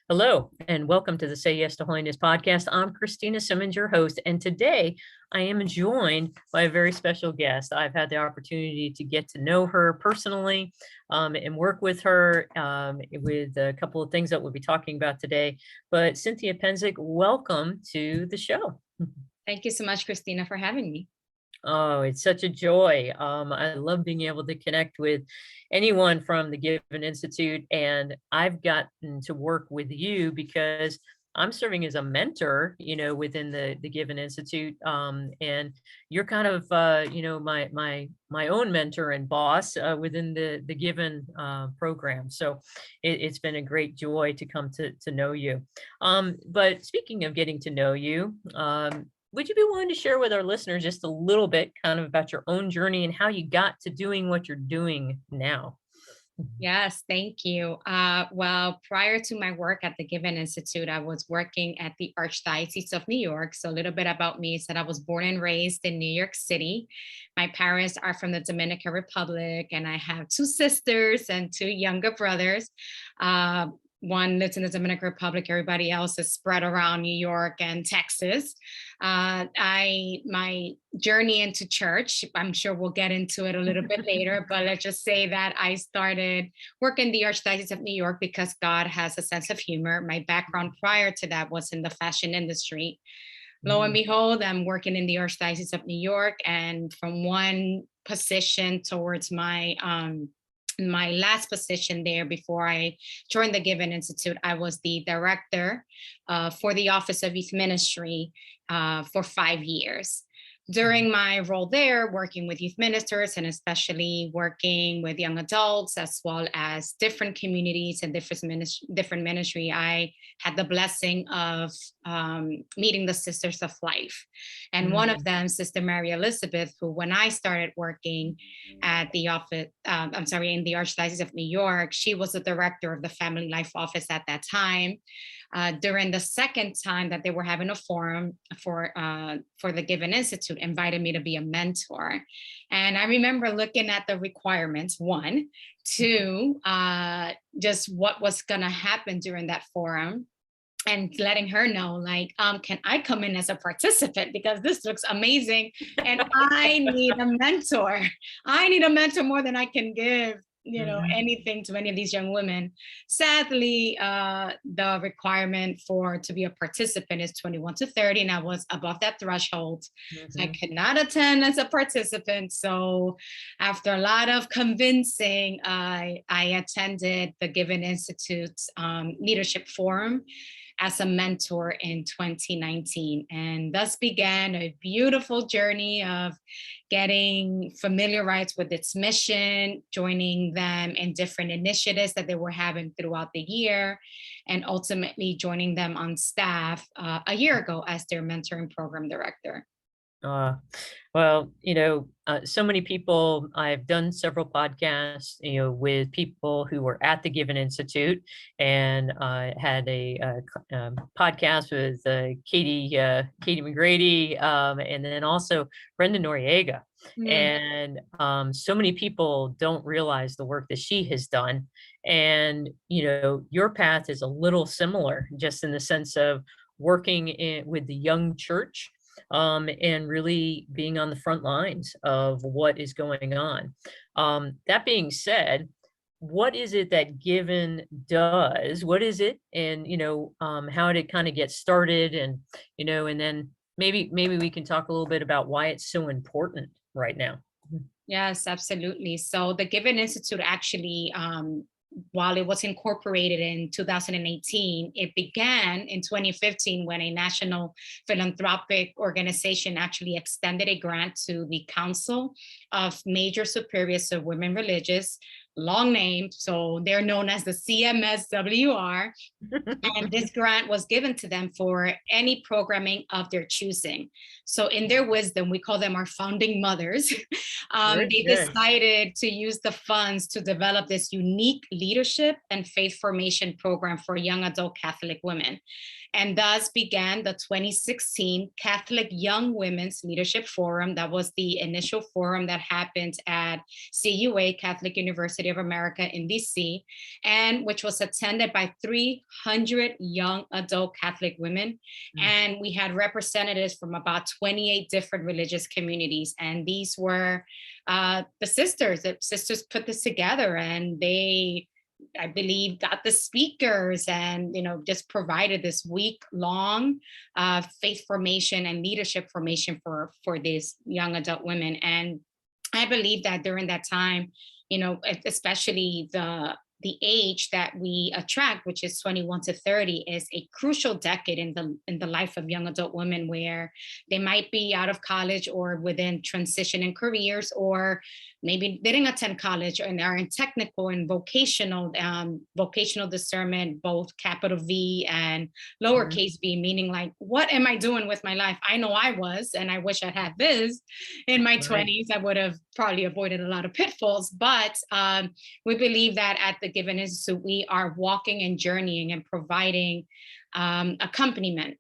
Hello, and welcome to the Say Yes to Holiness podcast. I'm Christina Simmons, your host, and today I am joined by a very special guest. I've had the opportunity to get to know her personally and work with her with a couple of things that we'll be talking about today. But Cynthia Psencik, welcome to the show. Thank you so much, Christina, for having me. Oh, it's such a joy. I love being able to connect with anyone from the Given Institute, and I've gotten to work with you because I'm serving as a mentor, within the Given Institute, and you're kind of, my own mentor and boss within the Given program. So it's been a great joy to come to know you. But speaking of getting to know you, would you be willing to share with our listeners just a little bit kind of about your own journey and how you got to doing what you're doing now? Yes, thank you. Well, prior to my work at the Given Institute, I was working at the Archdiocese of New York. So a little bit about me is that I was born and raised in New York City. My parents are from the Dominican Republic, and I have two sisters and two younger brothers. One lives in the Dominican Republic. Everybody else is spread around New York and Texas. My journey into church, I'm sure we'll get into it a little bit later, but let's just say that I started working in the Archdiocese of New York because God has a sense of humor. My background prior to that was in the fashion industry. Lo and behold, I'm working in the Archdiocese of New York, and from one position towards my last position there before I joined the Given Institute, I was the director for the Office of Youth Ministry for 5 years. During my role there, working with youth ministers and especially working with young adults, as well as different communities and different ministry, I had the blessing of meeting the Sisters of Life. And one of them, Sister Mary Elizabeth, who when I started working at the office, in the Archdiocese of New York, she was the director of the Family Life Office at that time. During the second time that they were having a forum for the Given Institute, invited me to be a mentor. And I remember looking at the requirements, one, two, just what was gonna happen during that forum, and letting her know, like, can I come in as a participant? Because this looks amazing. And I need a mentor. I need a mentor more than I can give anything to any of these young women. Sadly, the requirement to be a participant is 21 to 30, and I was above that threshold. So I could not attend as a participant. So after a lot of convincing, I attended the Given Institute's Leadership Forum as a mentor in 2019. And thus began a beautiful journey of getting familiarized with its mission, joining them in different initiatives that they were having throughout the year, and ultimately joining them on staff a year ago as their mentoring program director. Well, so many people, I've done several podcasts, with people who were at the Given Institute, and had a podcast with Katie McGrady, and then also Brenda Noriega. And so many people don't realize the work that she has done. And, your path is a little similar, just in the sense of working with the young church, and really being on the front lines of what is going on. That being said, what is it that Given does? What is it? And, how did it kind of get started? And, and then maybe we can talk a little bit about why it's so important right now. Yes, absolutely. So the Given Institute actually, while it was incorporated in 2018, it began in 2015 when a national philanthropic organization actually extended a grant to the Council of Major Superiors of Women Religious, long name, so they're known as the CMSWR. And this grant was given to them for any programming of their choosing. So in their wisdom, we call them our founding mothers. They decided to use the funds to develop this unique leadership and faith formation program for young adult Catholic women. And thus began the 2016 Catholic Young Women's Leadership Forum. That was the initial forum that happened at CUA, Catholic University University of America in DC, and which was attended by 300 young adult Catholic women. Mm. And we had representatives from about 28 different religious communities. And these were the sisters. The sisters put this together, and they, I believe, got the speakers, and just provided this week long faith formation and leadership formation for these young adult women. And I believe that during that time, especially the age that we attract, which is 21 to 30, is a crucial decade in the life of young adult women, where they might be out of college or within transition in careers, or maybe didn't attend college and are in technical and vocational discernment, both capital V and Mhm. lowercase v, meaning like, what am I doing with my life? I know I was, and I wish I'd had this in my Right. 20s. I would have probably avoided a lot of pitfalls. But we believe that at the Given Institute, we are walking and journeying and providing accompaniment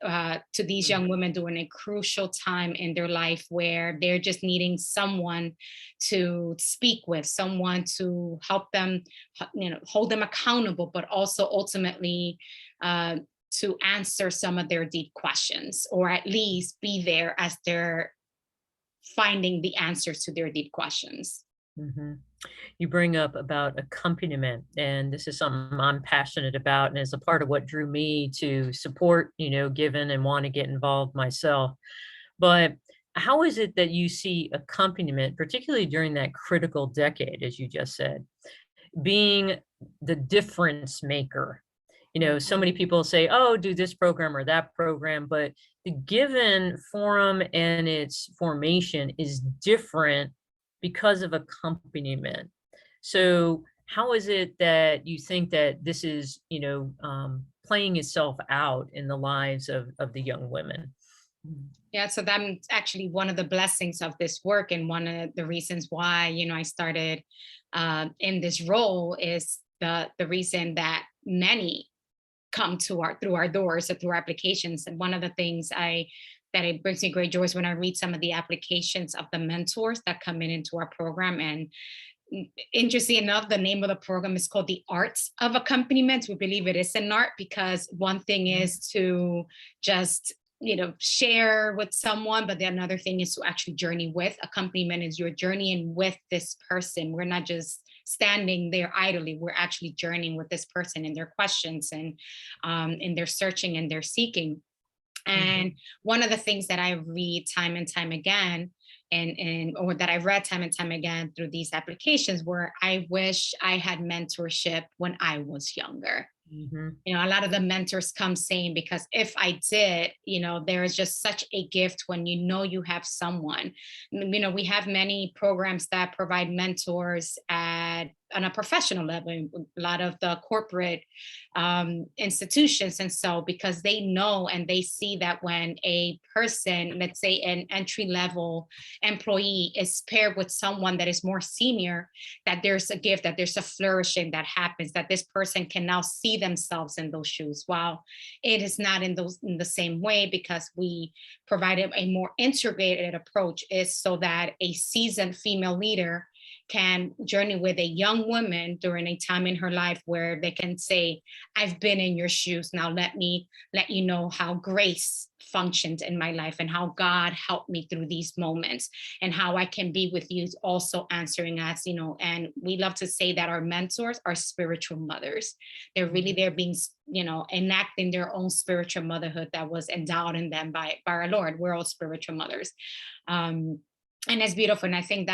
to these Mm. young women during a crucial time in their life, where they're just needing someone to speak with, someone to help them, hold them accountable, but also ultimately to answer some of their deep questions, or at least be there as they're finding the answers to their deep questions. Mhm. You bring up about accompaniment, and this is something I'm passionate about, and is a part of what drew me to support, Given and want to get involved myself. But how is it that you see accompaniment, particularly during that critical decade, as you just said, being the difference maker? So many people say, oh, do this program or that program, but the Given forum and its formation is different because of accompaniment. So, how is it that you think that this is, playing itself out in the lives of the young women? Mm. Yeah, so that's actually one of the blessings of this work, and one of the reasons why I started in this role is the reason that many come to our through our doors or through our applications. And one of the things that it brings me great joy is when I read some of the applications of the mentors that come into our program. And interesting enough, the name of the program is called The Arts of Accompaniment. We believe it is an art, because one thing Mhm. is to just share with someone, but the another thing is to actually journey with. Accompaniment is you're journeying with this person. We're not just standing there idly. We're actually journeying with this person in their questions, and in their searching and their seeking. Mhm. And one of the things that I read time and time again, and or that I've read time and time again through these applications, where I wish I had mentorship when I was younger. Mhm. A lot of the mentors come saying, because if I did, there is just such a gift when you have someone. We have many programs that provide mentors on a professional level, a lot of the corporate institutions. And so, because they know and they see that when a person, let's say an entry level employee, is paired with someone that is more senior, that there's a gift, that there's a flourishing that happens, that this person can now see themselves in those shoes. While it is not in the same way, because we provided a more integrated approach, is so that a seasoned female leader can journey with a young woman during a time in her life where they can say, I've been in your shoes. Now let me let you know how grace functioned in my life, and how God helped me through these moments, and how I can be with you, also answering us. And we love to say that our mentors are spiritual mothers. They're really Mhm. there being, enacting their own spiritual motherhood that was endowed in them by our Lord. We're all spiritual mothers. Um, and it's beautiful. And I think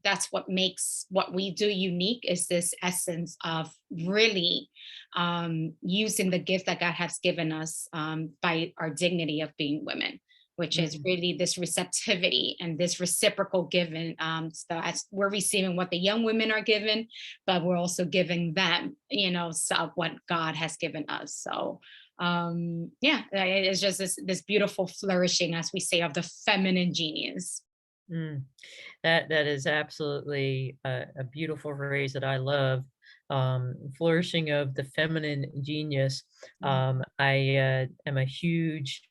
that's what makes what we do unique, is this essence of really using the gift that God has given us, by our dignity of being women, which is Mhm. really this receptivity and this reciprocal giving. So as we're receiving what the young women are given, but we're also giving them, so what God has given us. So yeah, it's just this beautiful flourishing, as we say, of the feminine genius. Mm. That is absolutely a beautiful phrase that I love. Flourishing of the feminine genius. I am a huge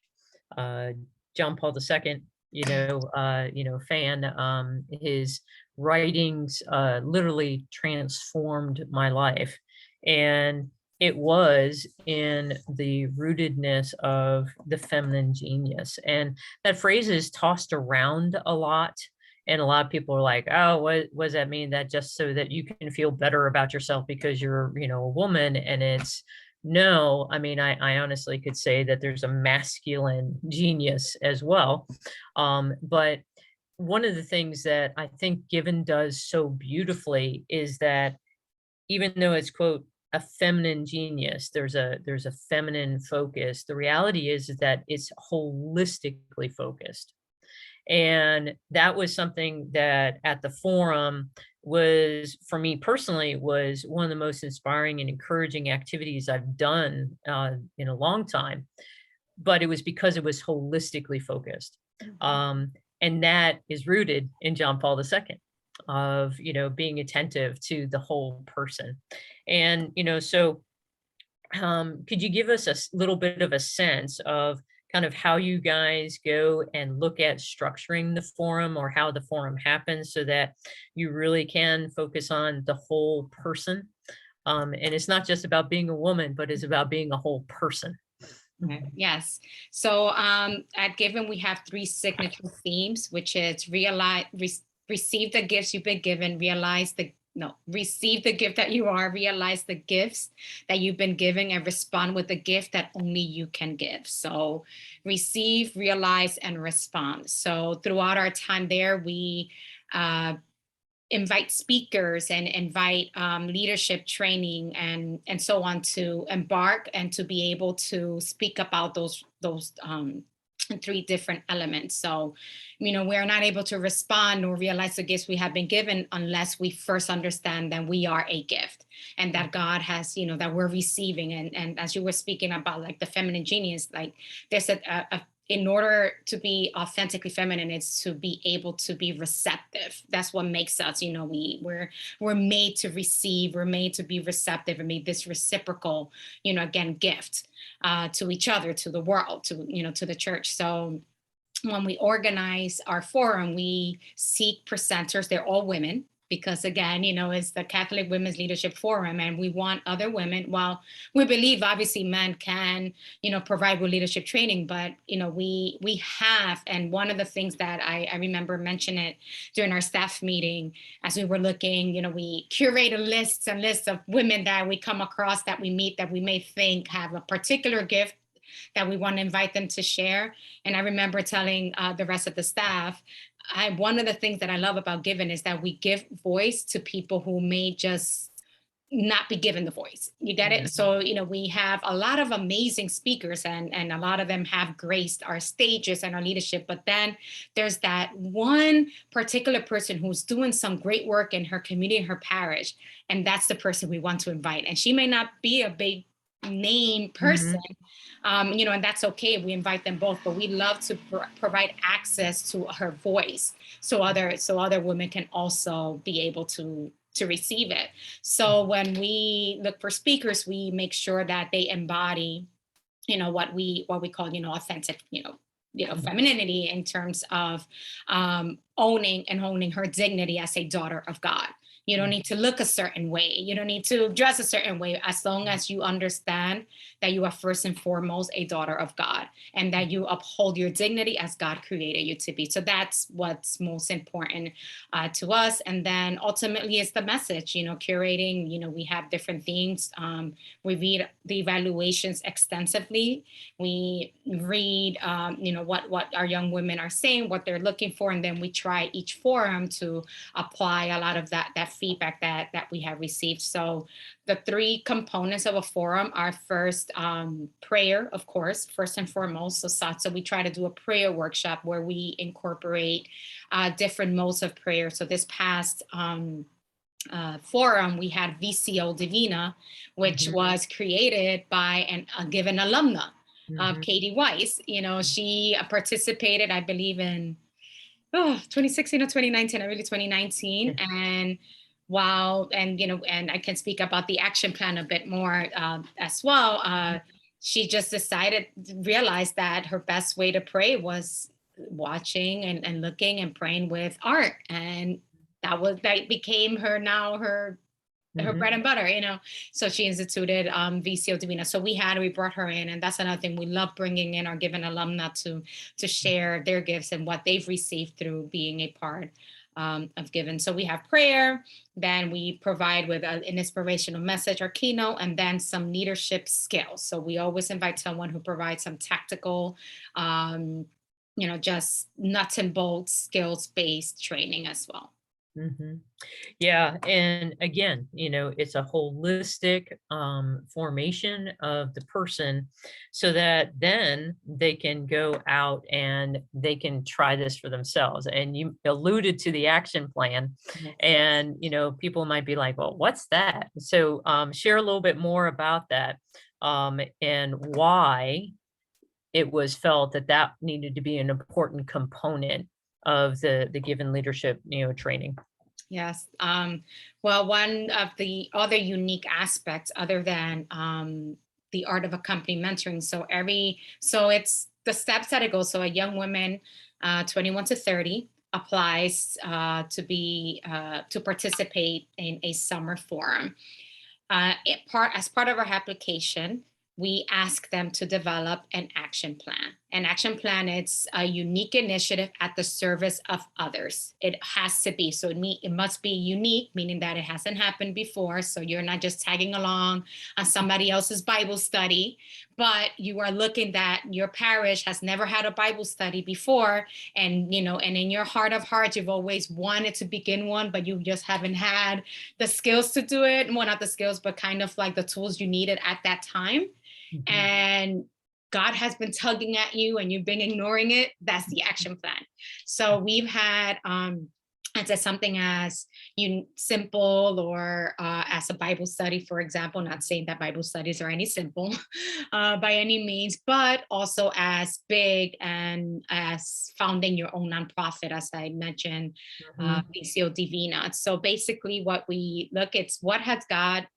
uh, John Paul II fan. His writings literally transformed my life. And it was in the rootedness of the feminine genius. And that phrase is tossed around a lot. And a lot of people are like, oh, what does that mean? That just so that you can feel better about yourself because you're, a woman. And it's no, I mean, I honestly could say that there's a masculine genius as well. But one of the things that I think Given does so beautifully is that even though it's quote a feminine genius, there's a feminine focus. The reality is that it's holistically focused. And that was something that at the forum was, for me personally, was one of the most inspiring and encouraging activities I've done in a long time. But it was because it was holistically focused. Um, and that is rooted in John Paul II of, being attentive to the whole person. And, so could you give us a little bit of a sense of kind of how you guys go and look at structuring the forum or how the forum happens so that you really can focus on the whole person? And it's not just about being a woman, but it's about being a whole person. Right. Yes. So at Given, we have three signature themes, which is receive the gifts you've been given, receive the gift that you are, realize the gifts that you've been given, and respond with the gift that only you can give. So receive, realize, and respond. So throughout our time there, we invite speakers and invite leadership training and so on to embark and to be able to speak about those three different elements. So, we're not able to respond or realize the gifts we have been given unless we first understand that we are a gift and that God has, that we're receiving. And as you were speaking about like the feminine genius, like there's in order to be authentically feminine, it's to be able to be receptive. That's what makes us, we're made to receive, we're made to be receptive and make this reciprocal, again, gift to each other, to the world, to the church. So when we organize our forum, we seek presenters. They're all women because again, it's the Catholic Women's Leadership Forum and we want other women. Well, we believe obviously men can, provide with leadership training, but, we have, and one of the things that I remember mentioning it during our staff meeting, as we were looking, we curate lists and lists of women that we come across, that we meet, that we may think have a particular gift that we want to invite them to share. And I remember telling the rest of the staff, one of the things that I love about Given is that we give voice to people who may just not be given the voice. You get it? So, we have a lot of amazing speakers and a lot of them have graced our stages and our leadership. But then there's that one particular person who's doing some great work in her community, her parish. And that's the person we want to invite. And she may not be a big name person, and that's okay. We invite them both, but we love to provide access to her voice so other women can also be able to receive it. So when we look for speakers, we make sure that they embody, what we call, authentic, femininity in terms of owning and holding her dignity as a daughter of God. You don't need to look a certain way. You don't need to dress a certain way, as long as you understand that you are first and foremost a daughter of God and that you uphold your dignity as God created you to be. So that's what's most important to us. And then ultimately it's the message, curating, we have different themes. We read the evaluations extensively. We read, what our young women are saying, what they're looking for. And then we try each forum to apply a lot of that feedback that we have received. So the three components of a forum are first prayer, of course, first and foremost. So we try to do a prayer workshop where we incorporate different modes of prayer. So this past forum, we had VCO Divina, which was created by a Given alumna of Katie Weiss. She participated, I believe, in 2016 or 2019, really 2019. And wow. And I can speak about the action plan a bit more as well. She just realized that her best way to pray was watching and looking and praying with art. And that became her Mhm. bread and butter, So she instituted VCO Divina. So we brought her in, and that's another thing we love bringing in our given alumna to share their gifts and what they've received through being a part of Given. So we have prayer, then we provide with an inspirational message, our keynote, and then some leadership skills. So we always invite someone who provides some tactical, just nuts and bolts skills based training as well. Mhm. Yeah, and again, it's a holistic formation of the person so that then they can go out and they can try this for themselves. And you alluded to the action plan, Mhm. and people might be like, well, what's that? So share a little bit more about that, and why it was felt that that needed to be an important component of the given leadership training. Yes. Well, one of the other unique aspects, other than the art of accompanying mentoring, so it's the steps that it goes. So a young woman, 21 to 30, applies to participate in a summer forum. As part of our application, we ask them to develop an action plan. An action plan, it's a unique initiative at the service of others. It has to be. So it must be unique, meaning that it hasn't happened before. So you're not just tagging along on somebody else's Bible study, but you are looking that your parish has never had a Bible study before. And, and in your heart of hearts, you've always wanted to begin one, but you just haven't had the skills to do it. Well, not the skills, but kind of like the tools you needed at that time. Mhm. And God has been tugging at you and you've been ignoring it. That's the action plan. So we've had, it's something as simple or as a Bible study, for example, not saying that Bible studies are any simple by any means, but also as big and as founding your own nonprofit, as I mentioned, Mhm. VCO Divina. So basically what we look, it's what has God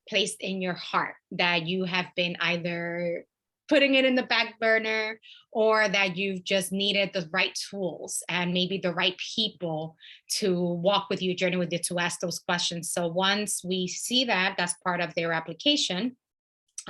placed in your heart that you have been either putting it in the back burner or that you've just needed the right tools and maybe the right people to walk with you, journey with you, to ask those questions. So once we see that, that's part of their application,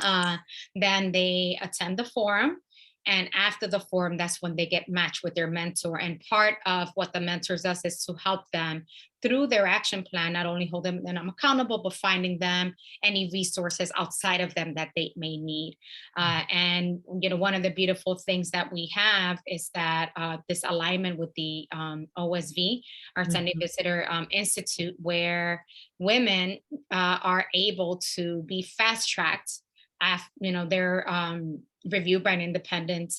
uh, then they attend the forum. And after the forum, that's when they get matched with their mentor. And part of what the mentor does is to help them through their action plan, not only hold them accountable, but finding them any resources outside of them that they may need. And one of the beautiful things that we have is that this alignment with the OSV, our Sunday Mhm. Visitor Institute, where women are able to be fast tracked. They're reviewed by an independent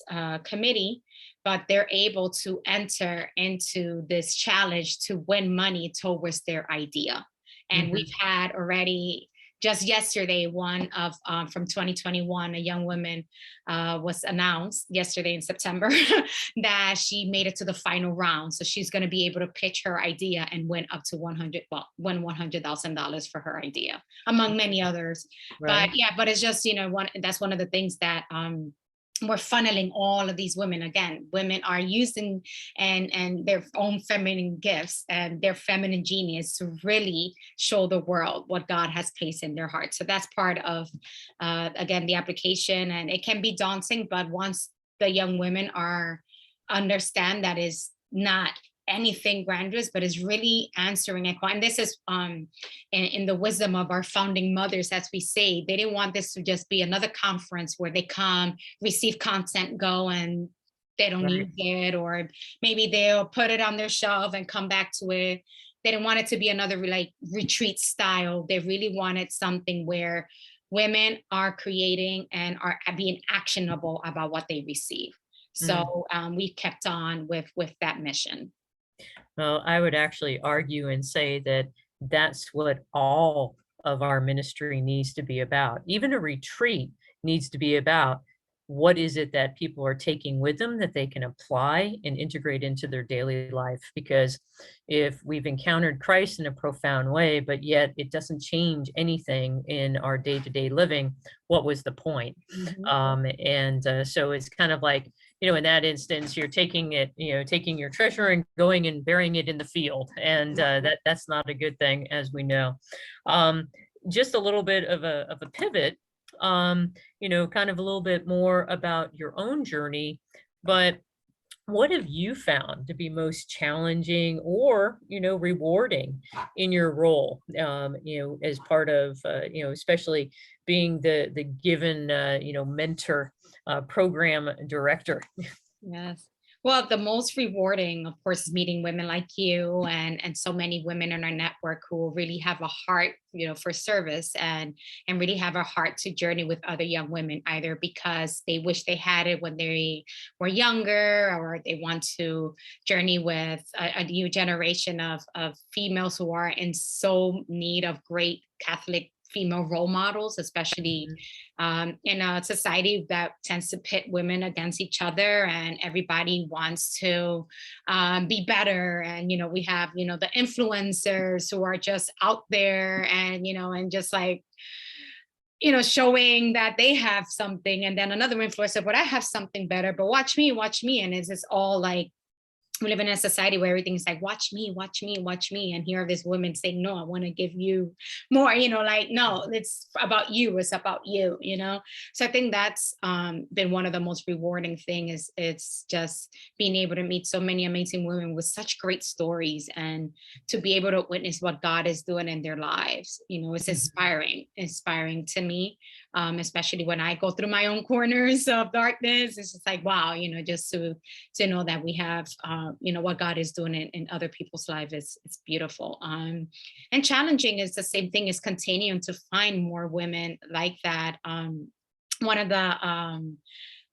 committee, but they're able to enter into this challenge to win money towards their idea. And we've Mhm. had already, just yesterday, one of from 2021, a young woman was announced yesterday in September that she made it to the final round. So she's going to be able to pitch her idea and win up to win $100,000 for her idea, among many others. But Right. yeah, but it's just, that's one of the things that we're funneling all of these women. Again, women are using and their own feminine gifts and their feminine genius to really show the world what God has placed in their heart. So that's part of again the application, and it can be daunting, but once the young women are understand that is not anything grandiose, but is really answering a question. And this is in the wisdom of our founding mothers, as we say, they didn't want this to just be another conference where they come, receive content, go, and they don't Right. use it, or maybe they'll put it on their shelf and come back to it. They didn't want it to be another like retreat style. They really wanted something where women are creating and are being actionable about what they receive. Mm. So we kept on with that mission. Well, I would actually argue and say that that's what all of our ministry needs to be about. Even a retreat needs to be about what is it that people are taking with them that they can apply and integrate into their daily life. Because if we've encountered Christ in a profound way, but yet it doesn't change anything in our day to day living, what was the point? Mhm. So it's kind of like, in that instance, you're taking it, taking your treasure and going and burying it in the field. And that's not a good thing, as we know. Um, just a little bit of a pivot, kind of a little bit more about your own journey, but what have you found to be most challenging or, rewarding in your role, as part of, especially being the given, mentor, program director? Yes. Well, the most rewarding, of course, is meeting women like you and so many women in our network who really have a heart, for service and really have a heart to journey with other young women, either because they wish they had it when they were younger, or they want to journey with a new generation of females who are in so need of great Catholic female role models, especially Mhm. in a society that tends to pit women against each other, and everybody wants to be better. And we have the influencers who are just out there, and just like showing that they have something, and then another influencer, but I have something better, but watch me. And it's just all like, we live in a society where everything's like, watch me, watch me, watch me. And here are these women saying, no, I want to give you more, like, no, it's about you. It's about you. So I think that's been one of the most rewarding thing, is it's just being able to meet so many amazing women with such great stories, and to be able to witness what God is doing in their lives. It's inspiring to me, especially when I go through my own corners of darkness. It's just like, wow, just to know that we have, what God is doing in other people's lives. It's beautiful. And challenging is the same thing, is continuing to find more women like that. One of the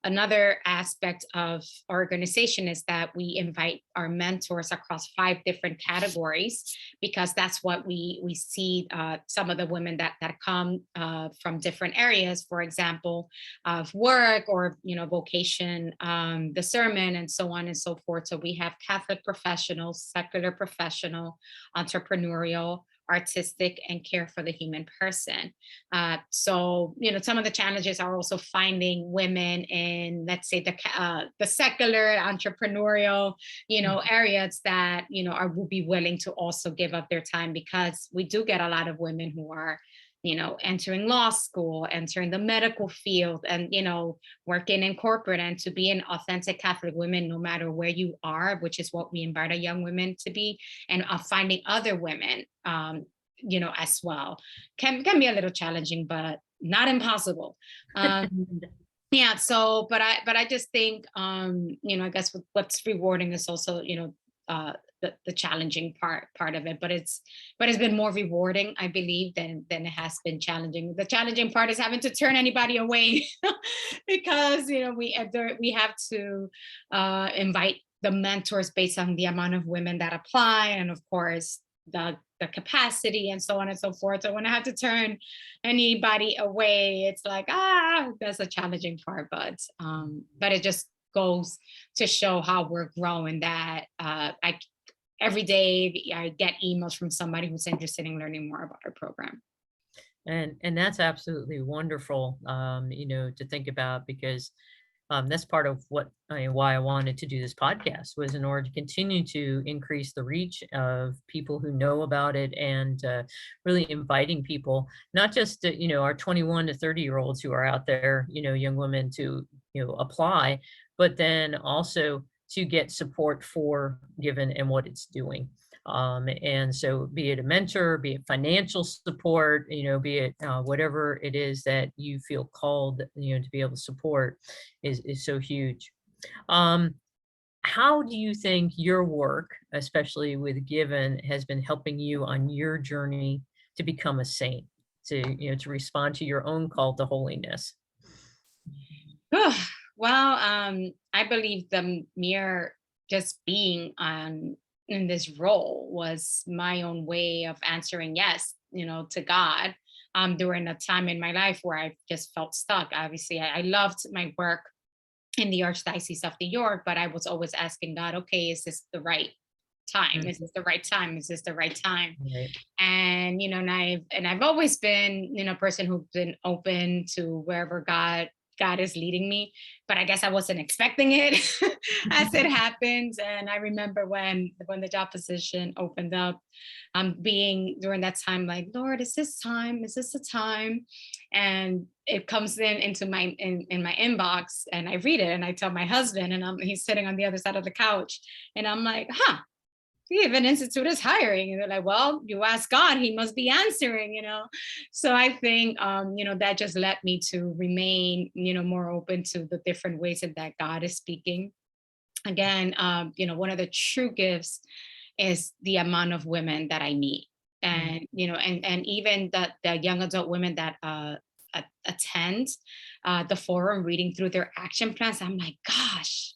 Another aspect of our organization is that we invite our mentors across 5 different categories, because that's what we see, some of the women that come from different areas, for example, of work or vocation, the sermon, and so on and so forth. So we have Catholic professionals, secular professional, entrepreneurial, artistic, and care for the human person. So, some of the challenges are also finding women in, let's say, the secular entrepreneurial, areas that, will be willing to also give up their time, because we do get a lot of women who are, entering law school, entering the medical field, and, working in corporate, and to be an authentic Catholic women, no matter where you are, which is what we invite our young women to be, and finding other women, as well, can be a little challenging, but not impossible. Yeah. So, but I just think, I guess what's rewarding is also, the challenging part of it, but it's been more rewarding, I believe, than it has been challenging. The challenging part is having to turn anybody away because we have to invite the mentors based on the amount of women that apply, and of course the capacity, and so on and so forth. So when I have to turn anybody away, it's like, that's a challenging part, but it just goes to show how we're growing, that I every day I get emails from somebody who's interested in learning more about our program. And that's absolutely wonderful, to think about, because that's part of why I wanted to do this podcast, was in order to continue to increase the reach of people who know about it, and really inviting people, not just our 21 to 30-year-olds who are out there, young women, to apply, but then also to get support for Given and what it's doing. And so, be it a mentor, be it financial support, be it whatever it is that you feel called, to be able to support, is so huge. Um, how do you think your work, especially with Given, has been helping you on your journey to become a saint, to respond to your own call to holiness? Well, I believe the mere just being on in this role was my own way of answering yes, to God. During a time in my life where I just felt stuck. Obviously, I loved my work in the Archdiocese of New York, but I was always asking God, okay, is this the right time? Is Mhm. this the right time? Is this the right time? Right. And I've always been, a person who's been open to wherever God God is leading me, but I guess I wasn't expecting it as it happens. And I remember when the job position opened up, being during that time like, Lord, is this time? Is this the time? And it comes into in my inbox, and I read it and I tell my husband, and he's sitting on the other side of the couch, and I'm like, huh, the Even Institute is hiring. And they're like, well, you ask God, he must be answering, you know? So I think, that just led me to remain, more open to the different ways that God is speaking. Again, one of the true gifts is the amount of women that I meet. Mm. And, and even the young adult women that attend the forum, reading through their action plans. I'm like, gosh,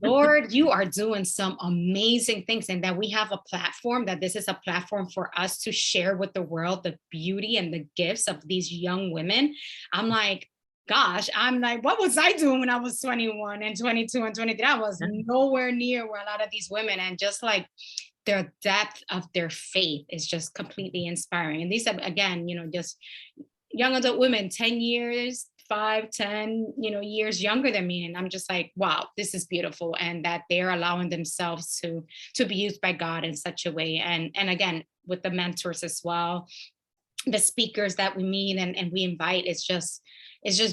Lord, you are doing some amazing things, and that we have a platform, that this is a platform for us to share with the world the beauty and the gifts of these young women. I'm like, gosh, I'm like, what was I doing when I was 21 and 22 and 23? I was Yeah. nowhere near where a lot of these women, and just like their depth of their faith is just completely inspiring. And these are, again, just young adult women, 10 years, 5, 10, years younger than me. And I'm just like, wow, this is beautiful. And that they're allowing themselves to be used by God in such a way. And again, with the mentors as well, the speakers that we meet and we invite, it's just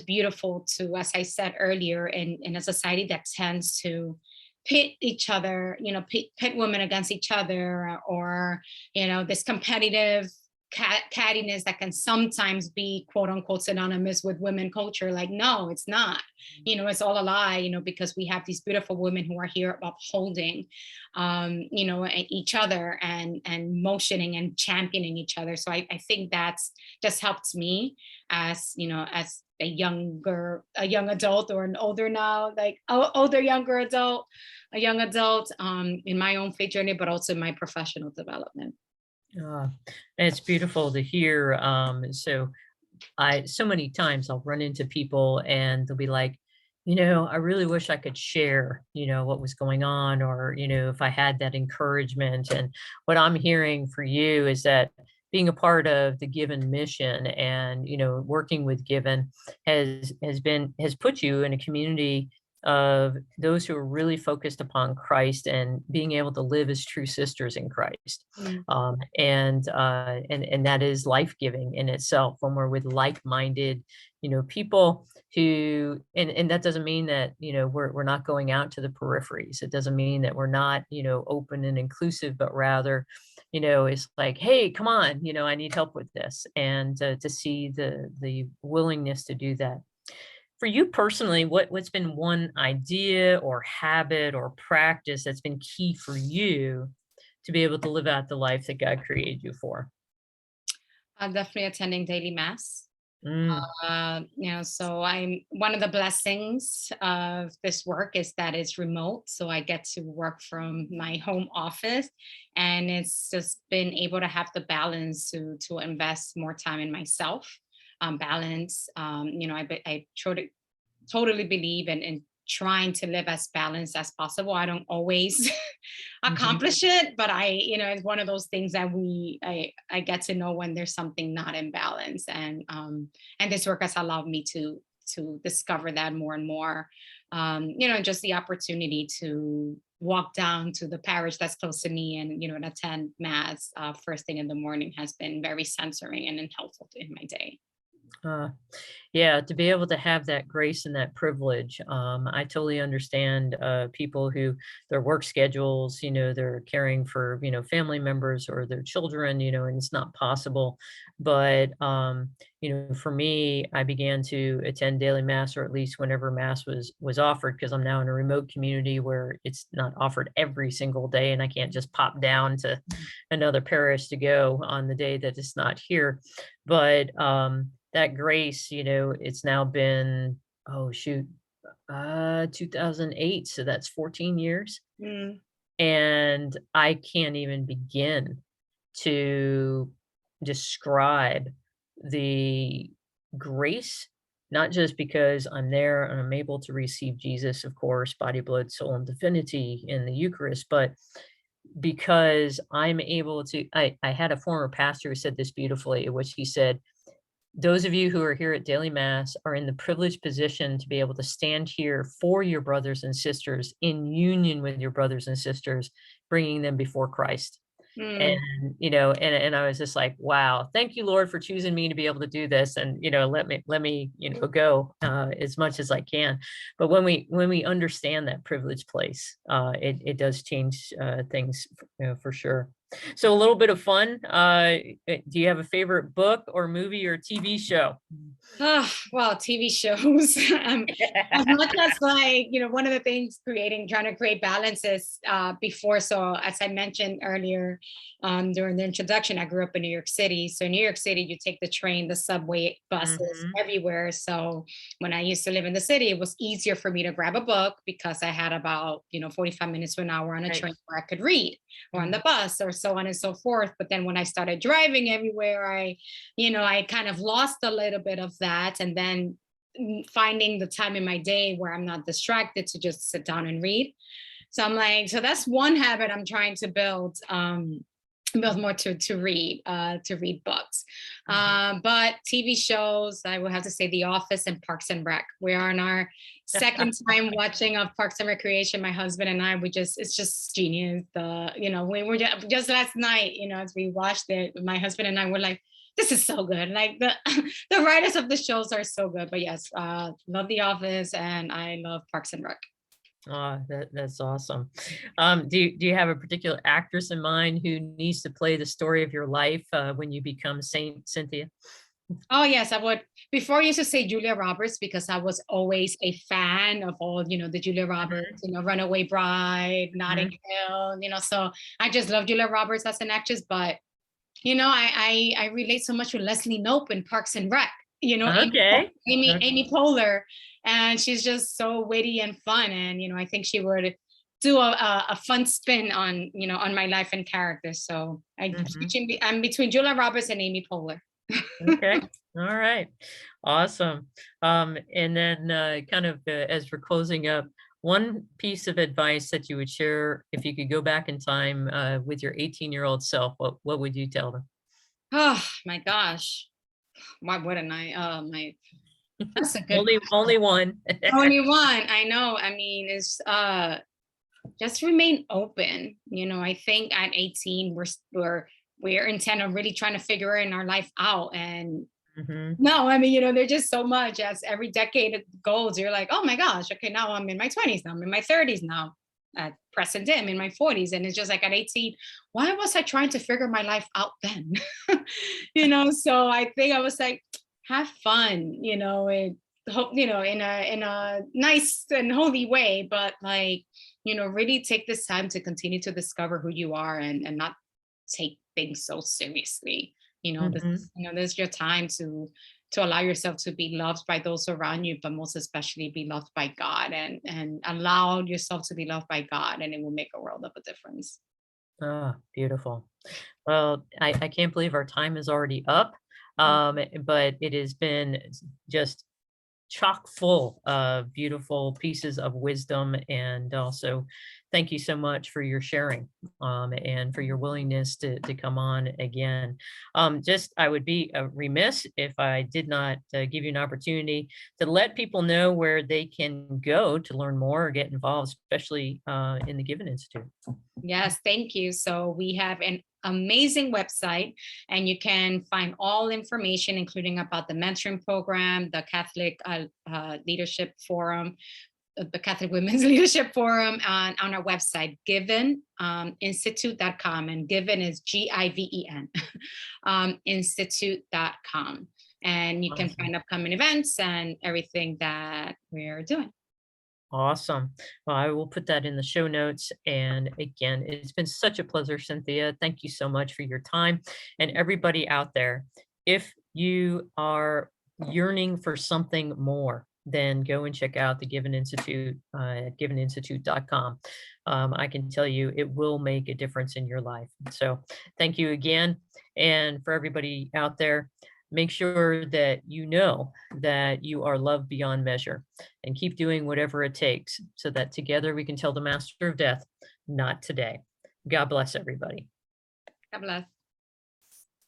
beautiful to, as I said earlier, in a society that tends to pit each other, pit women against each other, or this competitive cattiness that can sometimes be quote unquote synonymous with women culture. Like, no, it's not. It's all a lie. Because we have these beautiful women who are here upholding, each other, and motioning and championing each other. So I think that's just helped me as as a young adult, or an older now, like older younger adult, a young adult, in my own faith journey, but also in my professional development. Uh, it's beautiful to hear. So many times I'll run into people and they'll be like, I really wish I could share, what was going on, or, if I had that encouragement. And what I'm hearing for you is that being a part of the Given mission, and, working with Given has put you in a community of those who are really focused upon Christ and being able to live as true sisters in Christ. Mm. And that is life-giving in itself when we're with like-minded, people who, and that doesn't mean that, we're not going out to the peripheries. It doesn't mean that we're not, open and inclusive, but rather, it's like, hey, come on, I need help with this. And to see the willingness to do that. For you personally, what's been one idea or habit or practice that's been key for you to be able to live out the life that God created you for? I'm definitely attending daily mass. Mm. So I'm one of the blessings of this work is that it's remote. So I get to work from my home office, and it's just been able to have the balance to invest more time in myself. Balance. I totally believe in trying to live as balanced as possible. I don't always Mhm. accomplish it, but it's one of those things that I get to know when there's something not in balance. And this work has allowed me to discover that more and more. And just the opportunity to walk down to the parish that's close to me, and attend mass first thing in the morning has been very centering and helpful in my day. Uh, yeah, to be able to have that grace and that privilege. I totally understand people who their work schedules, they're caring for, family members or their children, and it's not possible. But, for me, I began to attend daily mass, or at least whenever mass was offered, because I'm now in a remote community where it's not offered every single day, and I can't just pop down to another parish to go on the day that it's not here. But that grace, it's now been, oh shoot, 2008, so that's 14 years. Mm. And I can't even begin to describe the grace, not just because I'm there and I'm able to receive Jesus, of course, body, blood, soul, and divinity in the Eucharist, but because I'm able to, I had a former pastor who said this beautifully, which he said, those of you who are here at Daily Mass are in the privileged position to be able to stand here for your brothers and sisters in union with your brothers and sisters, bringing them before Christ. Mm. And, and I was just like, wow, thank you, Lord, for choosing me to be able to do this. And, let me, go as much as I can. But when we understand that privileged place, it does change things, for sure. So a little bit of fun. Do you have a favorite book or movie or TV show? Oh, well, TV shows. As much as like, one of the things trying to create balance is before. So as I mentioned earlier, during the introduction, I grew up in New York City. So in New York City, you take the train, the subway, buses Mhm. everywhere. So when I used to live in the city, it was easier for me to grab a book because I had about, 45 minutes to an hour on a Right. train where I could read, or on Mhm. the bus, or so on and so forth. But then when I started driving everywhere, I kind of lost a little bit of that. And then finding the time in my day where I'm not distracted to just sit down and read. So I'm like, so that's one habit I'm trying to build more to read books. Mhm. But TV shows, I would have to say The Office and Parks and Rec. We are on our second time watching of Parks and Recreation. My husband and I, it's just genius. We were just last night, as we watched it, my husband and I were like, this is so good. Like the the writers of the shows are so good. But yes, love The Office, and I love Parks and Rec. Oh, that's awesome. Do you have a particular actress in mind who needs to play the story of your life when you become Saint Cynthia? Oh yes, I would. Before I used to say Julia Roberts because I was always a fan of all, the Julia Roberts, Runaway Bride, Notting Mhm. Hill, so I just love Julia Roberts as an actress. But I relate so much with Leslie Knope in Parks and Rec. Okay. Amy Poehler, and she's just so witty and fun. And I think she would do a fun spin on my life and character. So Mhm. I'm between Julia Roberts and Amy Poehler. Okay. All right. Awesome. And then kind of as we're closing up, one piece of advice that you would share if you could go back in time with your 18-year-old self, what would you tell them? Oh my gosh. Why wouldn't I? My That's a good Only question. one. Only one. I know. I mean, is just remain open. I think at 18 we're intent on really trying to figure in our life out. And Mhm. no, I mean, there's just so much as every decade it goes. You're like, oh my gosh, okay, now I'm in my 20s, now I'm in my 30s now. At present day, I'm in my 40s. And it's just like at 18, why was I trying to figure my life out then? So I think I was like, have fun, and hope, in a nice and holy way, but like, really take this time to continue to discover who you are, and not take things so seriously. Mhm. This is your time to allow yourself to be loved by those around you, but most especially be loved by God, and allow yourself to be loved by God, and it will make a world of a difference. Ah, beautiful. Well, I can't believe our time is already up. But it has been just chock full of beautiful pieces of wisdom. And also, thank you so much for your sharing and for your willingness to come on again. I would be remiss if I did not give you an opportunity to let people know where they can go to learn more or get involved, especially in the Given Institute. Yes, thank you. So we have an amazing website, and you can find all information, including about the mentoring program, the Catholic Leadership Forum, the Catholic Women's Leadership Forum, on our website, given institute.com. And given is GIVEN, institute.com. And you can Awesome. find upcoming events and everything that we're doing. Awesome. Well, I will put that in the show notes. And again, it's been such a pleasure, Cynthia. Thank you so much for your time. And everybody out there, if you are yearning for something more, then go and check out the Given Institute at giveninstitute.com. I can tell you it will make a difference in your life. So thank you again. And for everybody out there, make sure that you know that you are loved beyond measure, and keep doing whatever it takes so that together we can tell the master of death, not today. God bless everybody. God bless.